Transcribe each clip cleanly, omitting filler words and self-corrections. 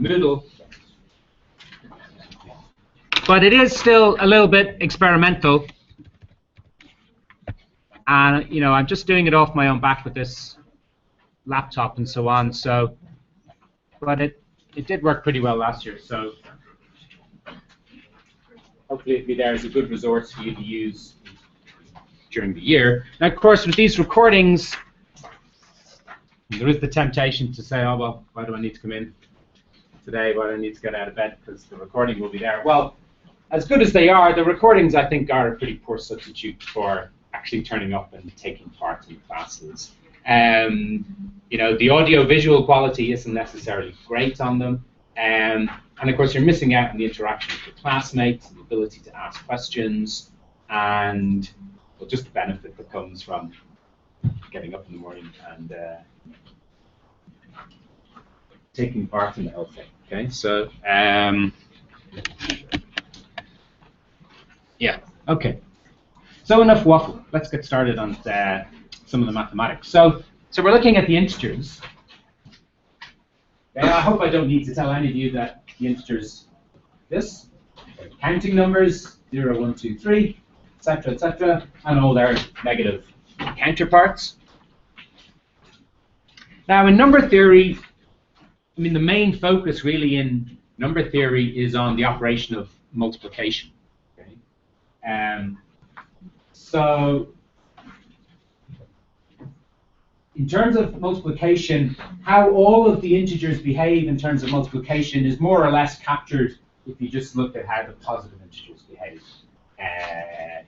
Moodle. But it is still a little bit experimental. And, you know, I'm just doing it off my own back with this laptop and so on. So, but it did work pretty well last year. So hopefully it'll be there as a good resource for you to use during the year. Now, of course, with these recordings, there is the temptation to say, oh, well, why do I need to come in today? Why do I need to get out of bed? Because the recording will be there. Well, as good as they are, the recordings, I think, are a pretty poor substitute for actually turning up and taking part in classes. You know, the audio-visual quality isn't necessarily great on them. And of course, you're missing out on the interaction with your classmates, the ability to ask questions, and well, just the benefit that comes from getting up in the morning and taking part in the whole thing. Okay, so yeah, okay. So enough waffle. Let's get started on some of the mathematics. So we're looking at the integers. I hope I don't need to tell any of you that the integers, this, counting numbers, 0, 1, 2, 3, etc., and all their negative counterparts. Now, in number theory, I mean, the main focus really in number theory is on the operation of multiplication. Okay? So, in terms of multiplication, how all of the integers behave in terms of multiplication is more or less captured if you just look at how the positive integers behave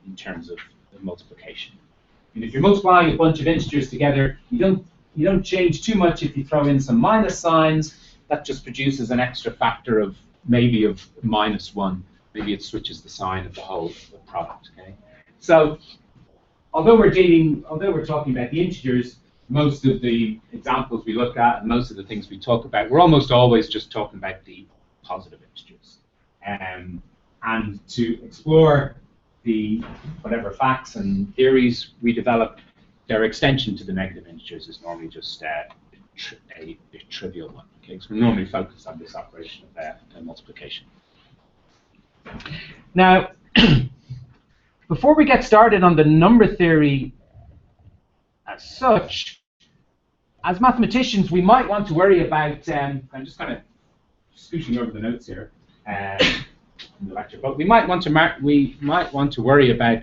in terms of multiplication. And if you're multiplying a bunch of integers together, you don't change too much if you throw in some minus signs. That just produces an extra factor of maybe of -1. Maybe it switches the sign of the whole product. Okay. So although we're talking about the integers, most of the examples we look at and most of the things we talk about, we're almost always just talking about the positive integers. And to explore the whatever facts and theories we develop, their extension to the negative integers is normally just a trivial one. Okay, so we're normally focused on this operation of multiplication. Now, before we get started on the number theory as such, as mathematicians, we might want to worry about, I'm just kind of scooting over the notes here in the lecture, but we might want to worry about,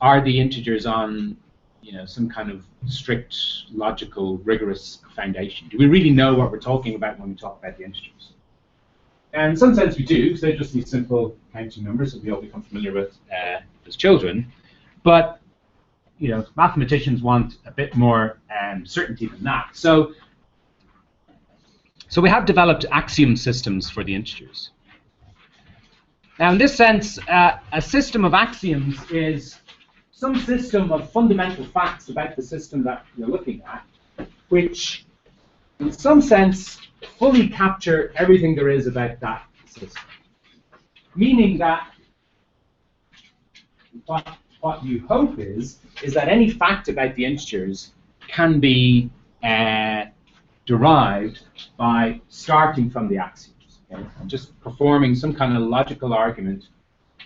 are the integers on, you know, some kind of strict, logical, rigorous foundation? Do we really know what we're talking about when we talk about the integers? And in some sense we do, because they're just these simple counting numbers that we all become familiar with as children. But you know, mathematicians want a bit more certainty than that. So we have developed axiom systems for the integers. Now, in this sense, a system of axioms is some system of fundamental facts about the system that you're looking at, which, in some sense, fully capture everything there is about that system. Meaning that what you hope is that any fact about the integers can be derived by starting from the axioms. Okay? And just performing some kind of logical argument,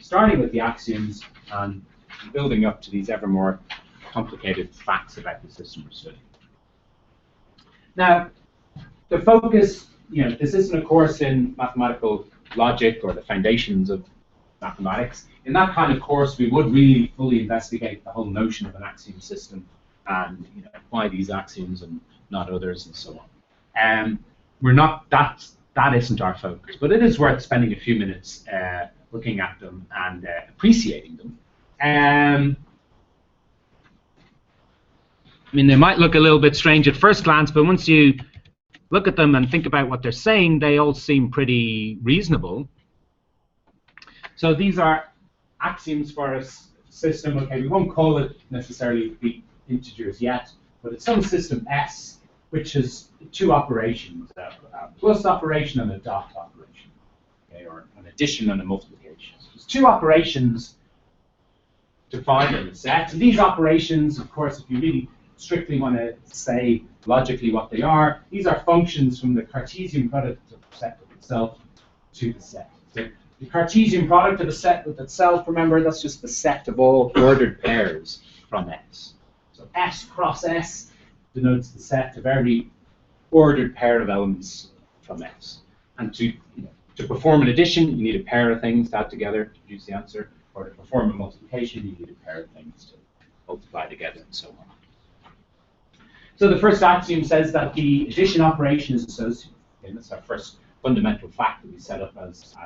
starting with the axioms and building up to these ever more complicated facts about the system we're studying. Now, the focus, you know, this isn't a course in mathematical logic or the foundations of mathematics. In that kind of course, we would really fully investigate the whole notion of an axiom system and, you know, why these axioms and not others and so on. We're not, that isn't our focus, but it is worth spending a few minutes looking at them and appreciating them. I mean, they might look a little bit strange at first glance, but once you look at them and think about what they're saying, they all seem pretty reasonable. So these are axioms for a system. Okay, we won't call it necessarily the integers yet, but it's some system S, which has two operations, a plus operation and a dot operation, okay, or an addition and a multiplication. So there's two operations defined in the set. And these operations, of course, if you really strictly want to say logically what they are, these are functions from the Cartesian product of set of itself to the set. So the Cartesian product of a set with itself, remember, that's just the set of all ordered pairs from S. So S cross S denotes the set of every ordered pair of elements from S. And to perform an addition, you need a pair of things to add together to produce the answer. Or to perform a multiplication, you need a pair of things to multiply together, and so on. So the first axiom says that the addition operation is associative. Okay, that's our first fundamental fact that we set up as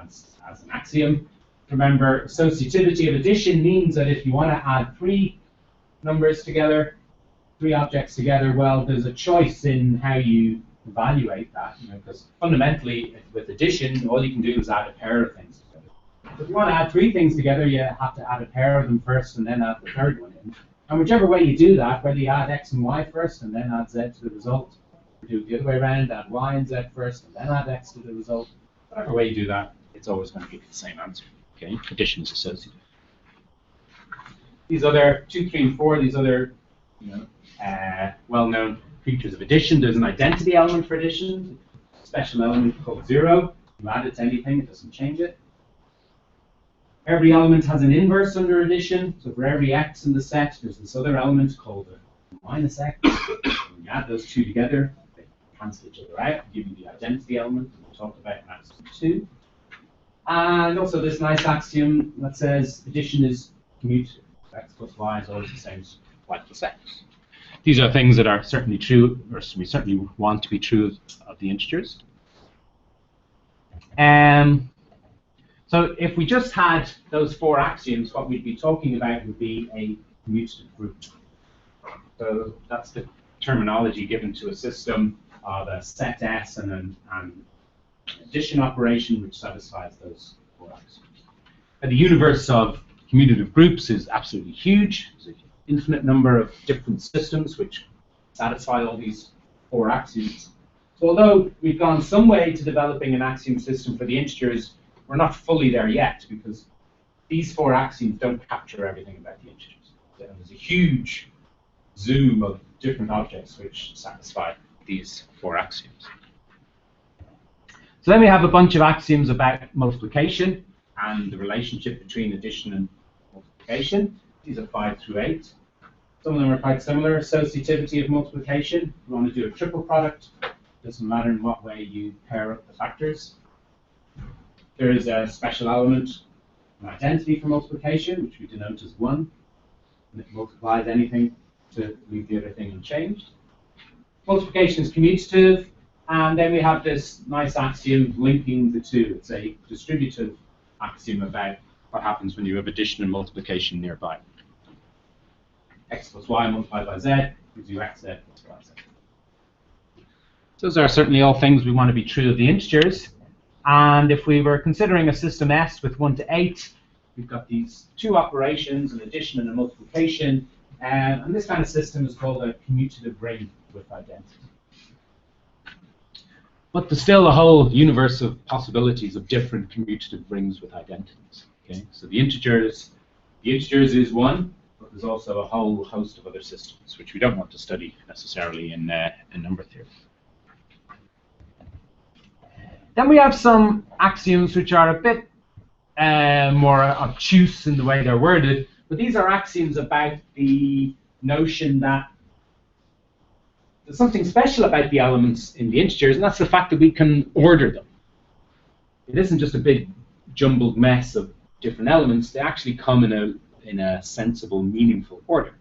an axiom. Remember, associativity of addition means that if you want to add three numbers together, three objects together, well, there's a choice in how you evaluate that, because fundamentally, with addition, all you can do is add a pair of things together. If you want to add three things together, you have to add a pair of them first and then add the third one in. And whichever way you do that, whether you add x and y first and then add z to the result, or do it the other way around, add y and z first and then add x to the result, whatever way you do that, it's always going to give you the same answer. Okay, addition is associative. These other 2, 3, and 4, these other well-known features of addition. There's an identity element for addition, a special element called 0. You add it to anything, it doesn't change it. Every element has an inverse under addition. So for every x in the set, there's this other element called a minus x. When you add those two together, they cancel each other out, give you the identity element that we talked about in axiom 2. And also this nice axiom that says addition is commutative. X plus y is always the same as y plus x. These are things that are certainly true, or we certainly want to be true of the integers. So if we just had those 4 axioms, what we'd be talking about would be a commutative group. So that's the terminology given to a system of a set S and an addition operation which satisfies those 4 axioms. And the universe of commutative groups is absolutely huge. There's an infinite number of different systems which satisfy all these 4 axioms. So although we've gone some way to developing an axiom system for the integers, we're not fully there yet because these 4 axioms don't capture everything about the integers. There's a huge zoom of different objects which satisfy these 4 axioms. So then we have a bunch of axioms about multiplication and the relationship between addition and multiplication. These are 5 through 8. Some of them are quite similar. Associativity of multiplication. If you want to do a triple product, it doesn't matter in what way you pair up the factors. There is a special element, an identity for multiplication, which we denote as 1. And it multiplies anything to leave the other thing unchanged. Multiplication is commutative. And then we have this nice axiom linking the two. It's a distributive axiom about what happens when you have addition and multiplication nearby. X plus y multiplied by z gives you xz plus yz. Those are certainly all things we want to be true of the integers. And if we were considering a system S with 1 to 8, we've got these 2 operations, an addition and a multiplication. And this kind of system is called a commutative ring with identity. But there's still a whole universe of possibilities of different commutative rings with identities. Okay, so the integers is 1, but there's also a whole host of other systems which we don't want to study necessarily in number theory. Then we have some axioms which are a bit more obtuse in the way they're worded, but these are axioms about the notion that there's something special about the elements in the integers, and that's the fact that we can order them. It isn't just a big jumbled mess of different elements. They actually come in a sensible, meaningful order.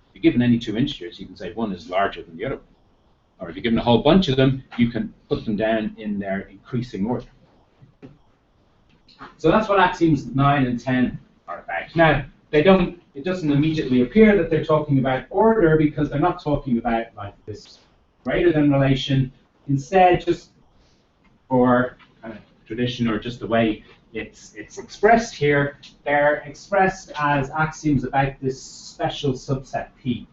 If you're given any 2 integers, you can say one is larger than the other one. Or if you're given a whole bunch of them, you can put them down in their increasing order. So that's what axioms 9 and 10 are about. Now, it doesn't immediately appear that they're talking about order because they're not talking about like this greater than relation. Instead, just for kind of tradition or just the way it's expressed here, they're expressed as axioms about this special subset P.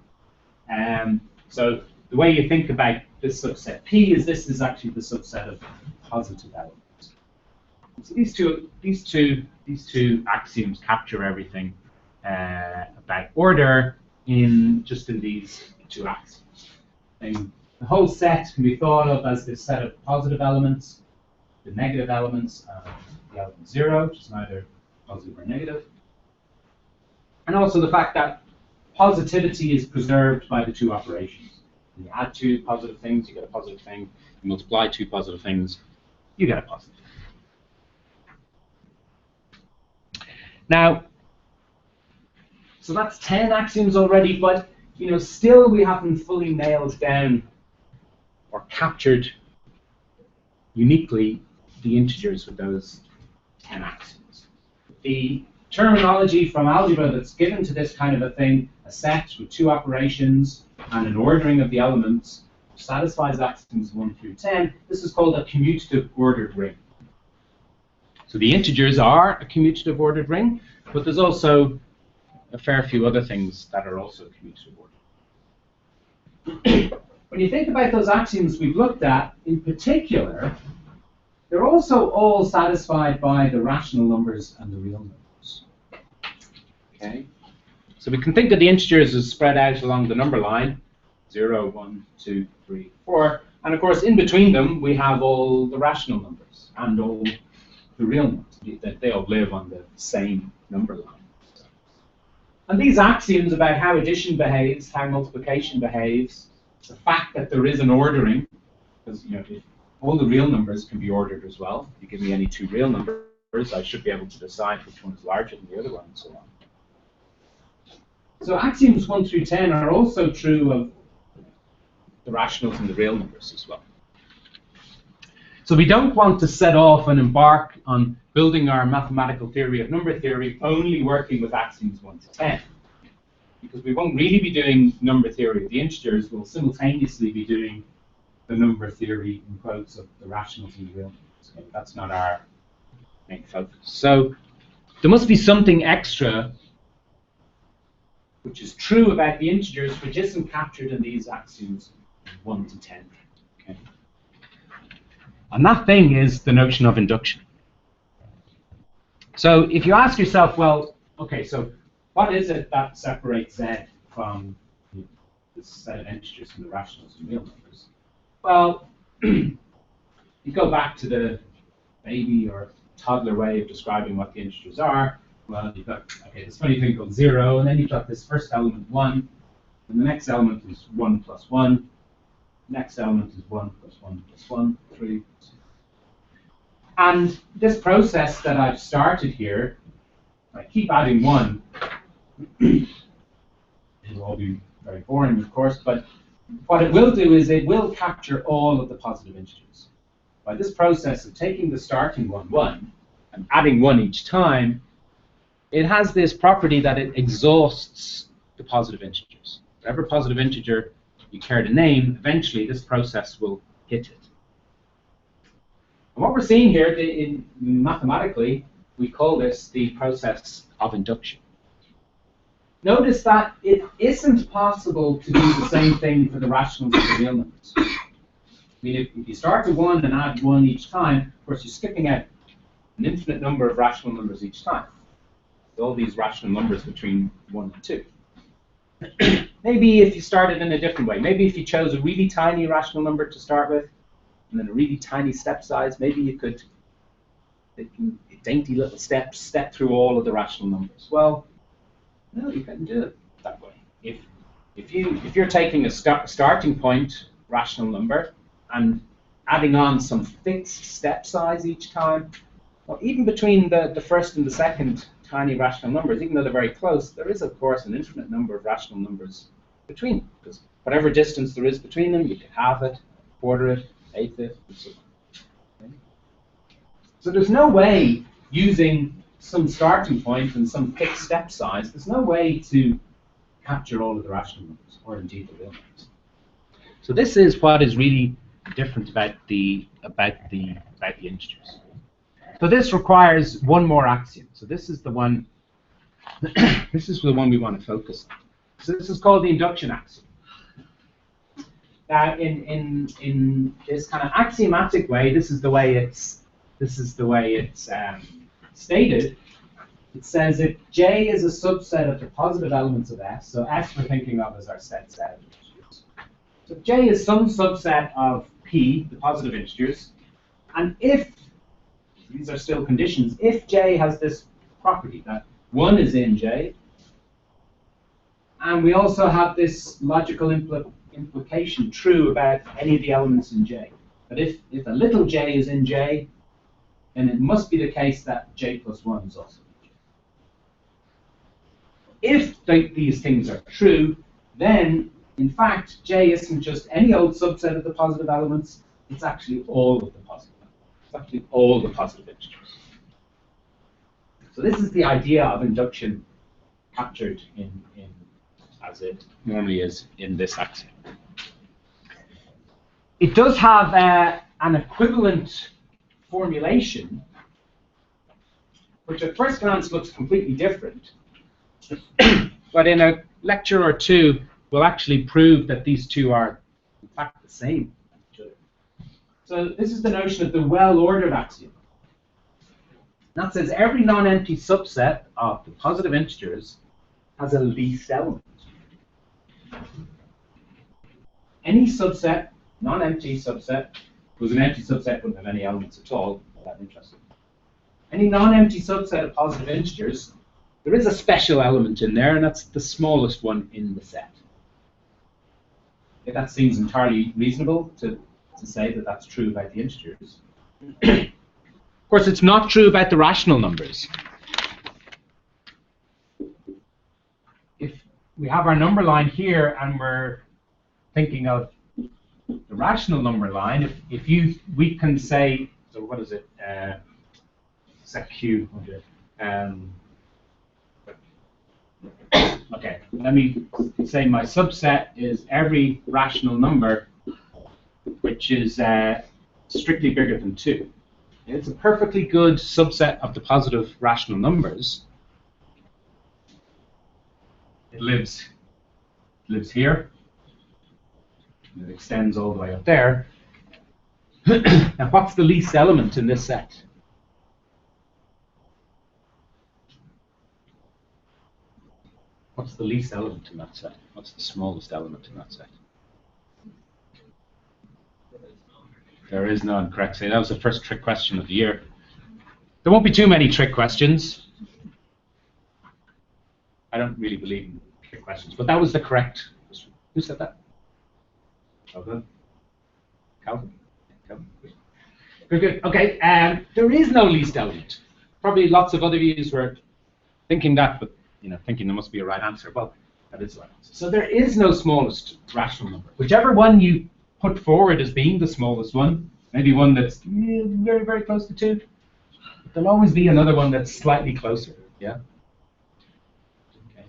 So the way you think about this subset P is this is actually the subset of positive elements. So these two axioms capture everything about order in these 2 axioms. And the whole set can be thought of as this set of positive elements the negative elements of the element 0, which is neither positive or negative. And also the fact that positivity is preserved by the two operations. When you add two positive things, you get a positive thing. You multiply two positive things, you get a positive. Now, so that's 10 axioms already, but still we haven't fully nailed down or captured uniquely the integers with those 10 axioms. The terminology from algebra that's given to this kind of a thing, a set with two operations and an ordering of the elements, satisfies axioms 1 through 10. This is called a commutative ordered ring. So the integers are a commutative ordered ring, but there's also a fair few other things that are also commutative ordered. When you think about those axioms we've looked at, in particular, they're also all satisfied by the rational numbers and the real numbers. Okay? So we can think of the integers as spread out along the number line, 0, 1, 2, 3, 4. And of course, in between them, we have all the rational numbers and all the real numbers. They all live on the same number line. And these axioms about how addition behaves, how multiplication behaves, the fact that there is an ordering, because if all the real numbers can be ordered as well. If you give me any two real numbers, I should be able to decide which one is larger than the other one, and so on. So axioms 1 through 10 are also true of the rationals and the real numbers as well. So we don't want to set off and embark on building our mathematical theory of number theory only working with axioms 1 to 10. Because we won't really be doing number theory of the integers, we'll simultaneously be doing the number theory, in quotes, of the rationals and the real numbers. Okay, that's not our main focus. So there must be something extra which is true about the integers which isn't captured in these axioms 1 to 10. Okay. And that thing is the notion of induction. So if you ask yourself, well, okay, so what is it that separates Z from this set of integers from the rationals and real numbers? Well, you go back to the baby or toddler way of describing what the integers are. Well, you've got this funny thing called 0, and then you've got this first element 1, and the next element is 1 plus 1. Next element is 1 plus 1 plus 1, 3. And this process that I've started here, I keep adding 1. It will all be very boring, of course, but what it will do is it will capture all of the positive integers. By this process of taking the starting one, 1, and adding 1 each time, it has this property that it exhausts the positive integers. Whatever positive integer you care to name, eventually this process will hit it. And what we're seeing here, mathematically, we call this the process of induction. Notice that it isn't possible to do the same thing for the rationals and the real numbers. I mean, if you start with 1 and add 1 each time, of course you're skipping out an infinite number of rational numbers each time. All these rational numbers between 1 and 2. Maybe if you started in a different way, maybe if you chose a really tiny rational number to start with, and then a really tiny step size, maybe you could, dainty little steps, step through all of the rational numbers. Well, no, you couldn't do it that way. If you're taking a starting point rational number and adding on some fixed step size each time, well, even between the first and the second tiny rational numbers, even though they're very close, there is, of course, an infinite number of rational numbers between them. Because whatever distance there is between them, you can halve it, quarter it, eighth it, and so on. Okay? So there's no way, using some starting point and some fixed step size, there's no way to capture all of the rational numbers, or indeed the real numbers. So this is what is really different about the integers. So this requires one more axiom. So this is the one. This is the one we want to focus on. So this is called the Induction Axiom. Now, in this kind of axiomatic way, this is the way it's stated. It says if J is a subset of the positive elements of S, so S we're thinking of as our set of integers. So J is some subset of P, the positive integers, and if these are still conditions, if J has this property that 1 is in J, and we also have this logical implication true about any of the elements in J. But if a little j is in J, then it must be the case that J plus 1 is also in J. If these things are true, then in fact J isn't just any old subset of the positive elements, it's actually all of the positive elements. It's actually all the positive integers. So this is the idea of induction captured in as it normally is in this axiom. It does have an equivalent formulation, which at first glance looks completely different. But in a lecture or two, we'll actually prove that these two are, in fact, the same. So this is the notion of the well-ordered axiom. That says every non-empty subset of the positive integers has a least element. Any subset, non-empty subset, whose an empty subset wouldn't have any elements at all, that interesting. Any non-empty subset of positive integers, there is a special element in there, and that's the smallest one in the set. Okay, that seems entirely reasonable to say that that's true about the integers. Of course, it's not true about the rational numbers. If we have our number line here and we're thinking of the rational number line, we can say, so what is it? Set Q. Okay, let me say my subset is every rational number which is strictly bigger than 2. It's a perfectly good subset of the positive rational numbers. It lives here. It extends all the way up there. Now, what's the least element in this set? What's the least element in that set? What's the smallest element in that set? There is none, correct. Say that was the first trick question of the year. There won't be too many trick questions. I don't really believe in trick questions, but that was the correct. Who said that? Calvin. Calvin. Good, good. Okay. There is no least element. Probably lots of other of you were thinking that, but thinking there must be a right answer. Well, that is the right answer. So there is no smallest rational number. Whichever one you put forward as being the smallest one, maybe one that's very, very close to 2, but there'll always be another one that's slightly closer. Yeah. Okay.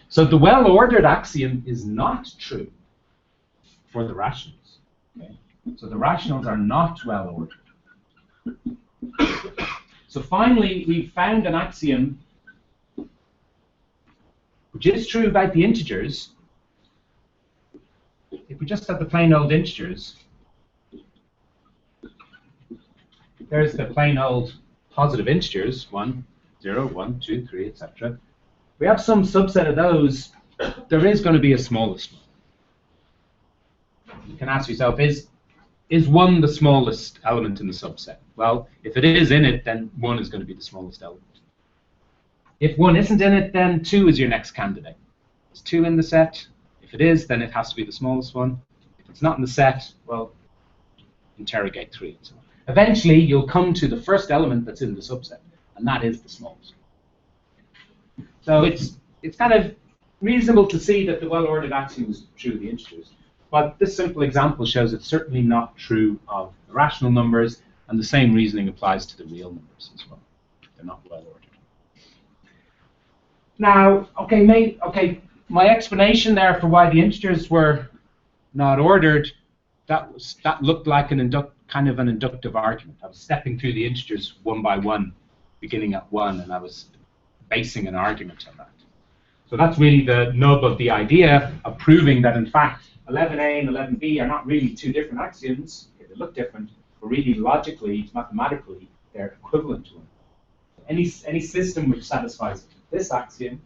So the well-ordered axiom is not true for the rationals. Okay. So the rationals are not well-ordered. So finally, we've found an axiom which is true about the integers. If we just have the plain old integers, there's the plain old positive integers, 1, 0, 1, 2, 3, etc. We have some subset of those, there is going to be a smallest one. You can ask yourself, is 1 the smallest element in the subset? Well, if it is in it, then 1 is going to be the smallest element. If 1 isn't in it, then 2 is your next candidate. Is 2 in the set? If it is, then it has to be the smallest one. If it's not in the set, well, interrogate 3 and so on. Eventually, you'll come to the first element that's in the subset, and that is the smallest. So it's kind of reasonable to see that the well-ordered axiom is true of the integers. But this simple example shows it's certainly not true of the rational numbers, and the same reasoning applies to the real numbers as well. They're not well-ordered. Now, okay, my explanation there for why the integers were not ordered, that looked like kind of an inductive argument. I was stepping through the integers one by one, beginning at 1, and I was basing an argument on that. So that's really the nub of the idea of proving that, in fact, 11a and 11b are not really two different axioms. Okay, they look different, but really logically, mathematically, they're equivalent to one. Any system which satisfies this axiom,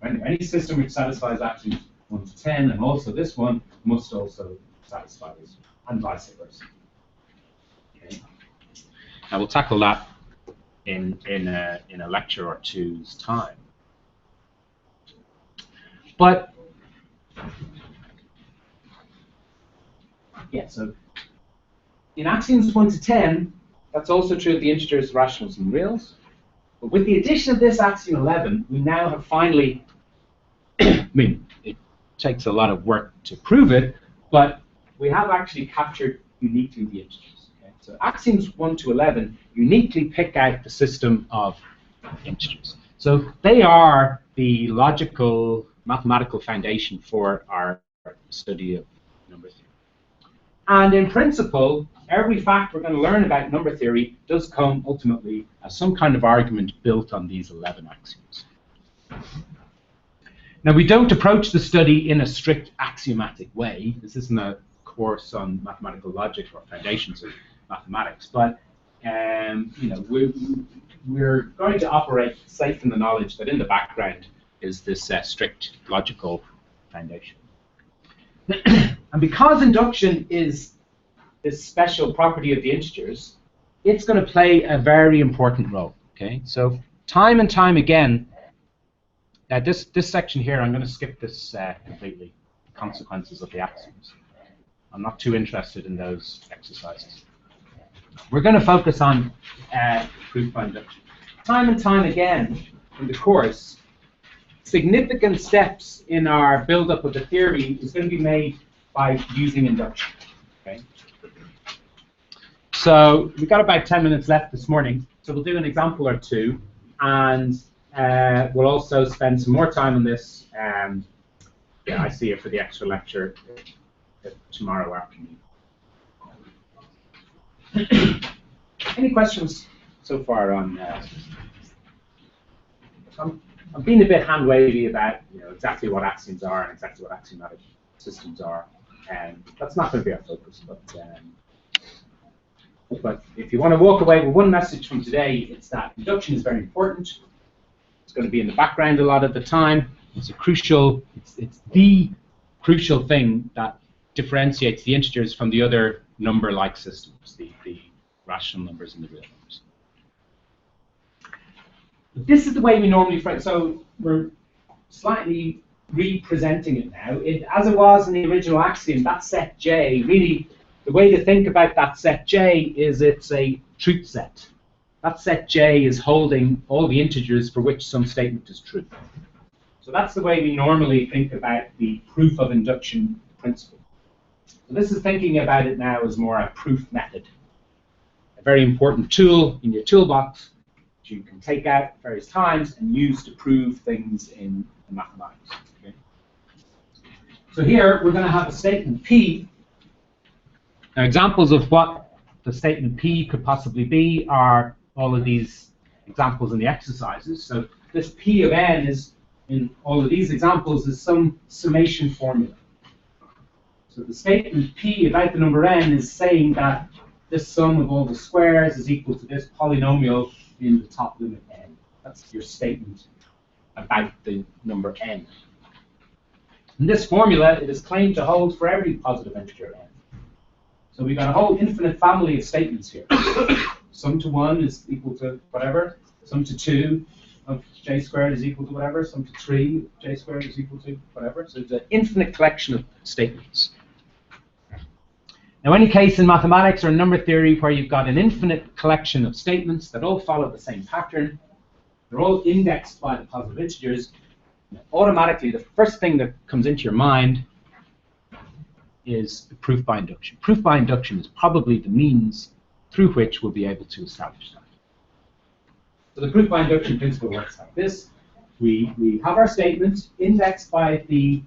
any system which satisfies axioms 1 to 10, and also this one, must also satisfy this, and vice versa. Okay. Now we'll tackle that in a lecture or two's time. But yeah, so in axioms 1 to 10, that's also true of the integers, rationals, and reals. But with the addition of this axiom 11, we now have finally, I mean, it takes a lot of work to prove it, but we have actually captured uniquely the integers. Okay? So axioms 1 to 11 uniquely pick out the system of integers. So they are the logical, mathematical foundation for our study of number theory. And in principle, every fact we're going to learn about number theory does come ultimately as some kind of argument built on these 11 axioms. Now, we don't approach the study in a strict axiomatic way. This isn't a course on mathematical logic or foundations of mathematics, but you know, we're going to operate safe in the knowledge that in the background is this strict logical foundation. And because induction is this special property of the integers, it's going to play a very important role. Okay, so time and time again, this section here, I'm going to skip this completely. The consequences of the axioms. I'm not too interested in those exercises. We're going to focus on proof by induction. Time and time again in the course, significant steps in our build-up of the theory is going to be made by using induction. Okay. So we've got about 10 minutes left this morning, so we'll do an example or two, and we'll also spend some more time on this. Yeah, I see it for the extra lecture tomorrow afternoon. Any questions so far on? I'm being a bit hand-wavy about exactly what axioms are and exactly what axiomatic systems are, and that's not going to be our focus. But if you want to walk away with one message from today, it's that induction is very important. It's going to be in the background a lot of the time. It's a crucial, it's the crucial thing that differentiates the integers from the other number-like systems, the rational numbers and the real numbers. This is the way we normally frame. So we're slightly representing it now. As it was in the original axiom, that set J, really, the way to think about that set J is it's a truth set. That set J is holding all the integers for which some statement is true. So that's the way we normally think about the proof of induction principle. So this is thinking about it now as more a proof method. A very important tool in your toolbox that you can take out at various times and use to prove things in mathematics. Okay? So here we're going to have a statement P. Now examples of what the statement P could possibly be are all of these examples in the exercises. So this P of n is, in all of these examples, is some summation formula. So the statement P about the number n is saying that this sum of all the squares is equal to this polynomial in the top limit n. That's your statement about the number n. In this formula, it is claimed to hold for every positive integer n. So we've got a whole infinite family of statements here. Sum to 1 is equal to whatever. Sum to 2 of j squared is equal to whatever. Sum to 3 of j squared is equal to whatever. So it's an infinite collection of statements. Now, any case in mathematics or number theory where you've got an infinite collection of statements that all follow the same pattern, they're all indexed by the positive integers, automatically the first thing that comes into your mind is proof by induction. Proof by induction is probably the means through which we'll be able to establish that. So the proof by induction principle works like this. We have our statement indexed by the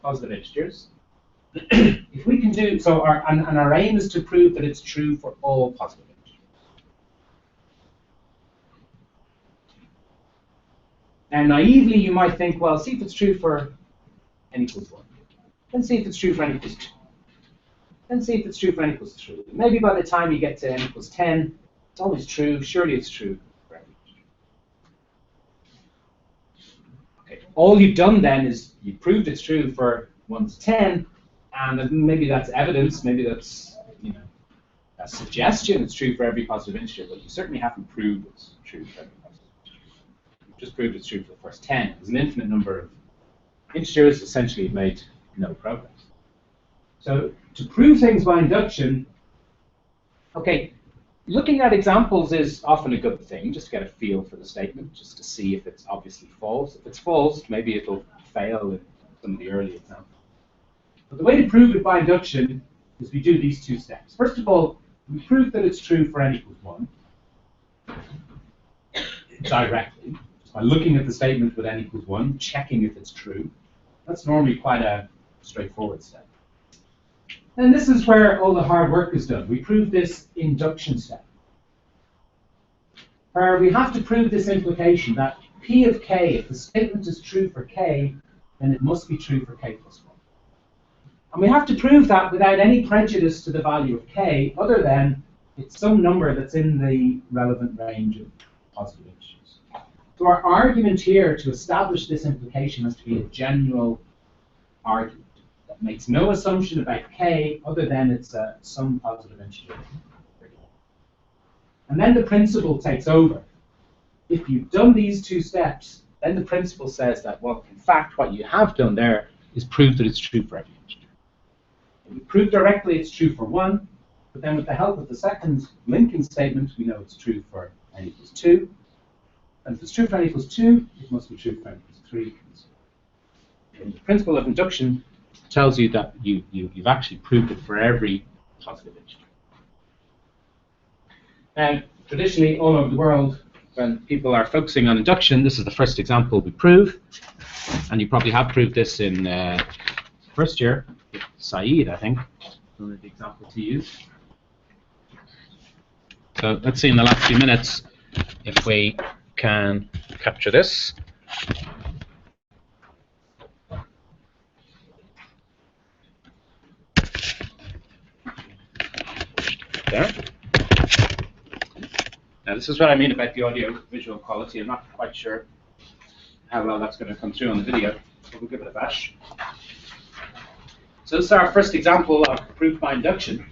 positive integers. If we can do so, our aim is to prove that it's true for all positive integers. And naively, you might think, well, see if it's true for n equals 1. Then see if it's true for n equals 2. Then see if it's true for n equals 3. Maybe by the time you get to n equals 10, it's always true. Surely it's true for every integer. Okay. All you've done then is you proved it's true for 1 to 10, and maybe that's evidence. Maybe that's a suggestion. It's true for every positive integer, but you certainly haven't proved it's true for every positive integer. We've just proved it's true for the first 10. There's an infinite number of integers. Essentially, it made no progress. So to prove things by induction, okay, looking at examples is often a good thing, just to get a feel for the statement, just to see if it's obviously false. If it's false, maybe it'll fail in some of the early examples. But the way to prove it by induction is we do these two steps. First of all, we prove that it's true for n equals 1 directly, just by looking at the statement with n equals 1, checking if it's true. That's normally quite a straightforward step. And this is where all the hard work is done. We prove this induction step, where we have to prove this implication that P of k, if the statement is true for k, then it must be true for k plus 1. And we have to prove that without any prejudice to the value of k, other than it's some number that's in the relevant range of positive integers. So our argument here to establish this implication has to be a general argument that makes no assumption about k other than it's some positive integer. And then the principle takes over. If you've done these two steps, then the principle says that, well, in fact, what you have done there is prove that it's true for every integer. We prove directly it's true for 1, but then with the help of the second linking statement, we know it's true for n equals 2. And if it's true for n equals 2, it must be true for n equals 3. And the principle of induction tells you that you've actually proved it for every positive integer. Now, traditionally, all over the world, when people are focusing on induction, this is the first example we prove. And you probably have proved this in first year. Saeed, I think, one of the examples he used. So let's see in the last few minutes if we can capture this. There. Now this is what I mean about the audio-visual quality. I'm not quite sure how well that's going to come through on the video, but we'll give it a bash. So this is our first example of proof by induction.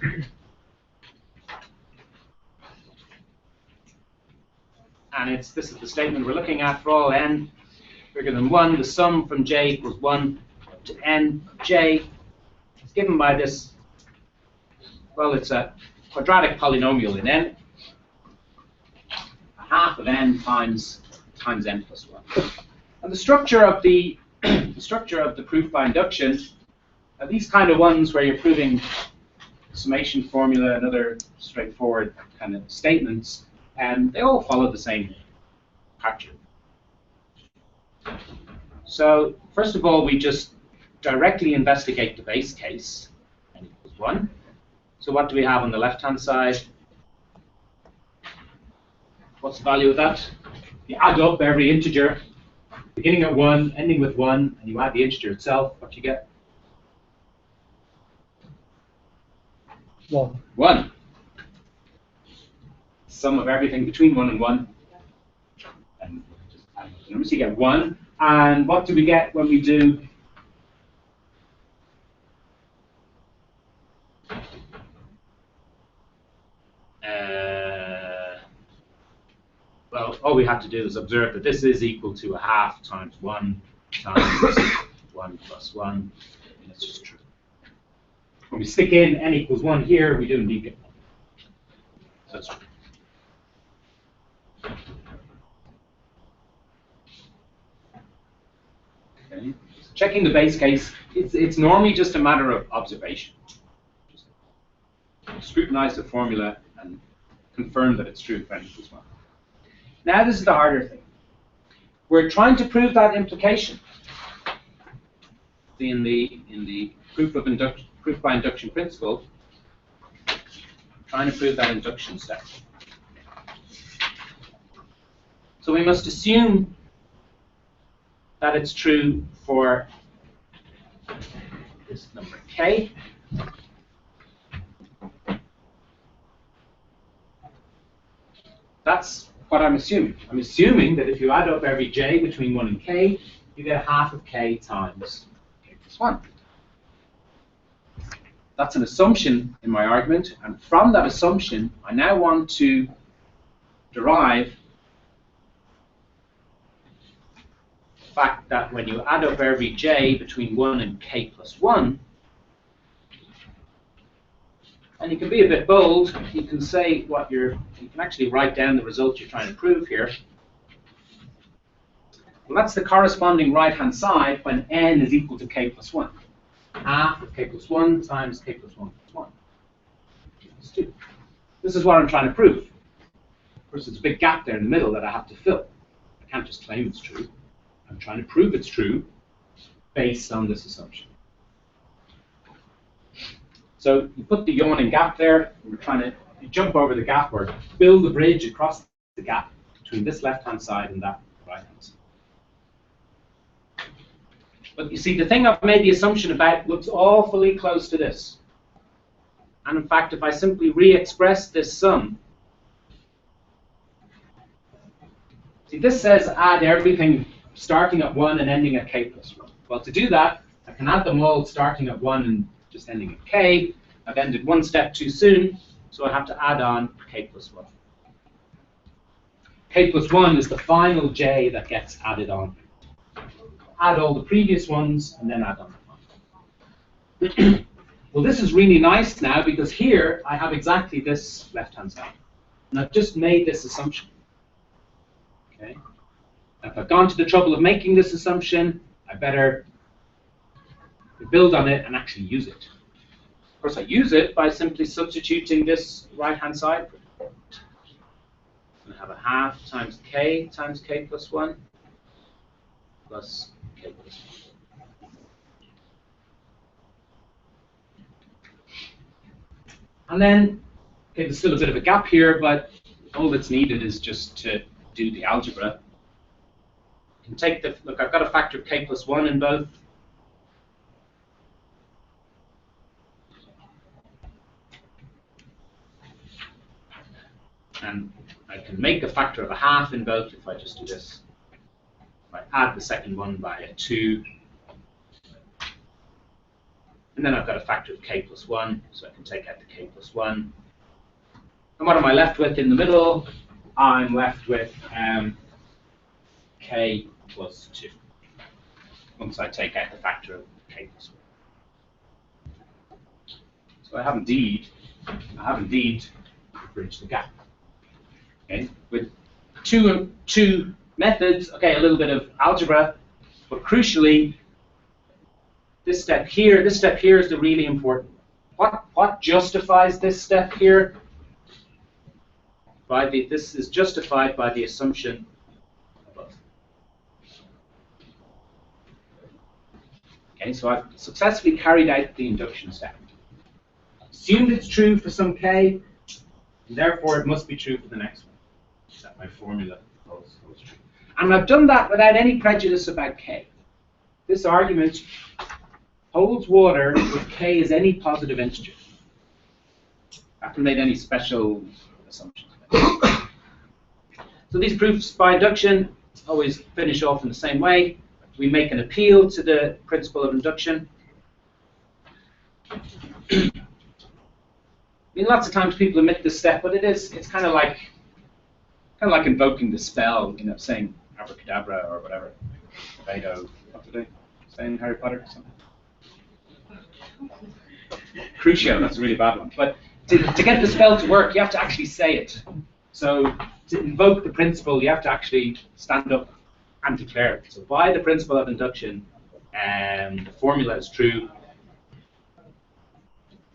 And this is the statement we're looking at for all n bigger than 1. The sum from j equals 1 to n of j is given by this, well, it's a quadratic polynomial in n. A half of n times n plus 1. And the structure of the proof by induction are these kind of ones where you're proving summation formula and other straightforward kind of statements, and they all follow the same pattern. So first of all, we just directly investigate the base case, n equals 1. So what do we have on the left-hand side? What's the value of that? You add up every integer, beginning at 1, ending with 1, and you add the integer itself. What do you get? 1. Sum of everything between 1 and 1. And just add up the numbers, you get 1. And what do we get when we do well, all we have to do is observe that this is equal to a half times 1 times 1 plus 1, and it's just true. When we stick in n equals 1 here, we do indeed get 1. So that's true. Okay. Checking the base case, it's normally just a matter of observation. Just scrutinize the formula and confirm that it's true for n equals 1. Now this is the harder thing. We're trying to prove that implication. In the proof by induction principle, trying to prove that induction step. So we must assume that it's true for this number k. That's what I'm assuming. I'm assuming that if you add up every j between 1 and k, you get a half of k times k plus 1. That's an assumption in my argument, and from that assumption, I now want to derive that when you add up every j between 1 and k plus 1, and you can be a bit bold, you can say what you can actually write down the result you're trying to prove here. Well, that's the corresponding right-hand side when n is equal to k plus 1. Half of k plus 1 times k plus 1 plus 1. Equals 2. This is what I'm trying to prove. Of course, there's a big gap there in the middle that I have to fill. I can't just claim it's true. I'm trying to prove it's true based on this assumption. So you put the yawning gap there, and we're trying to jump over the gap or build a bridge across the gap between this left-hand side and that right-hand side. But you see, the thing I've made the assumption about looks awfully close to this. And in fact, if I simply re-express this sum, see, this says add everything starting at 1 and ending at k plus 1. Well, to do that, I can add them all starting at 1 and just ending at k. I've ended one step too soon, so I have to add on k plus 1. K plus 1 is the final j that gets added on. Add all the previous ones, and then add on the one. Well, this is really nice now, because here I have exactly this left-hand side. And I've just made this assumption. Okay. If I've gone to the trouble of making this assumption, I better build on it and actually use it. Of course, I use it by simply substituting this right-hand side. I have a half times k plus 1 plus k plus 1. And then, okay, there's still a bit of a gap here, but all that's needed is just to do the algebra. You can take the, look, I've got a factor of k plus 1 in both. And I can make a factor of a half in both if I just do this. If I add the second one by a 2. And then I've got a factor of k plus 1, so I can take out the k plus 1. And what am I left with in the middle? I'm left with k plus 2, once I take out the factor of k plus 1. So I have indeed bridged the gap. Okay, with two methods, okay, a little bit of algebra, but crucially, this step here is the really important one. What justifies this step here? This is justified by the assumption above. Okay, so I've successfully carried out the induction step. Assumed it's true for some k, and therefore it must be true for the next one. That my formula holds true. And I've done that without any prejudice about k. This argument holds water if k is any positive integer. I haven't made any special assumptions. So these proofs by induction always finish off in the same way. We make an appeal to the principle of induction. I mean, lots of times people omit this step, but it's kind of like invoking the spell, you know, saying abracadabra or whatever. Beto, what did they say in Harry Potter or something? Crucio, that's a really bad one. But to get the spell to work, you have to actually say it. So to invoke the principle, you have to actually stand up and declare it. So by the principle of induction, the formula is true.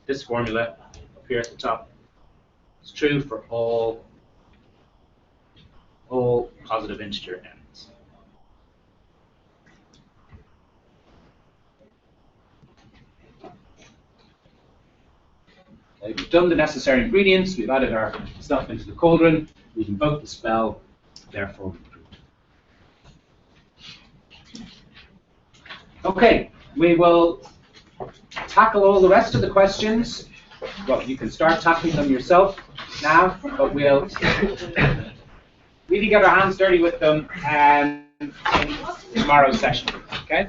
This formula up here at the top is true for all positive integer n's. Okay, we've done the necessary ingredients, we've added our stuff into the cauldron, we've invoked the spell, therefore we've proved. Okay, we will tackle all the rest of the questions. Well, you can start tackling them yourself now, but we'll really get our hands dirty with them in tomorrow's session. Okay?